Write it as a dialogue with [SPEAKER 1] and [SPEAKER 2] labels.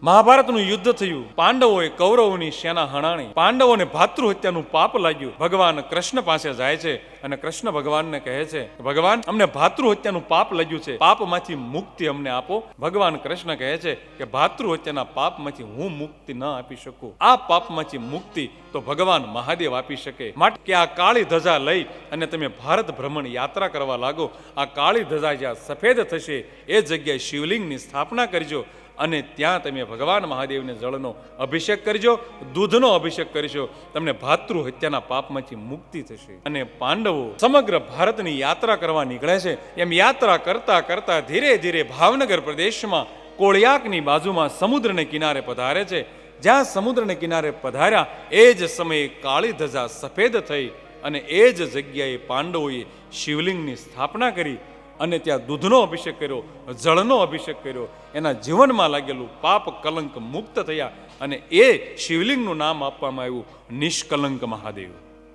[SPEAKER 1] મહાભારતનું યુદ્ધ થયું, પાંડવોએ કૌરવોની સેના હણાણી, પાંડવોને ભાતૃ હત્યાનું પાપ લાગ્યું. ભગવાન કૃષ્ણ પાસે જાય છે અને કૃષ્ણ ભગવાનને કહે છે, ભગવાન અમને ભાતૃ હત્યાનું પાપ લાગ્યું છે, પાપમાંથી મુક્તિ અમને આપો. ભગવાન કૃષ્ણ કહે છે કે ભાતૃ હત્યાના પાપમાંથી હું મુક્તિ ન આપી શકું. આ પાપમાંથી મુક્તિ તો ભગવાન મહાદેવ આપી શકે. માટે કે આ કાળી ધજા લઈ અને તમે ભારત ભ્રમણ યાત્રા કરવા લાગો. આ કાળી ધજા જ્યાં સફેદ થશે એ જગ્યાએ શિવલિંગની સ્થાપના કરજો અને ત્યાં તમે ભગવાન મહાદેવને જળનો અભિષેક કરજો, દૂધનો અભિષેક કરજો. તમને ભાતૃ હત્યાના પાપમાંથી મુક્તિ થશે. અને પાંડવો સમગ્ર ભારતની યાત્રા કરવા નીકળે છે. એમ યાત્રા કરતા કરતા ધીરે ધીરે ભાવનગર પ્રદેશમાં કોળિયાકની બાજુમાં સમુદ્રને કિનારે પધારે છે. જ્યાં સમુદ્રને કિનારે પધાર્યા એ જ સમયે કાળી ધજા સફેદ થઈ અને એ જ જગ્યાએ પાંડવોએ શિવલિંગની સ્થાપના કરી અને ત્યાં દૂધનો અભિષેક કર્યો, જળનો અભિષેક કર્યો. એના જીવનમાં લાગેલું પાપ કલંક મુક્ત થયા અને એ શિવલિંગનું નામ આપવામાં આવ્યું નિષ્કલંક મહાદેવ.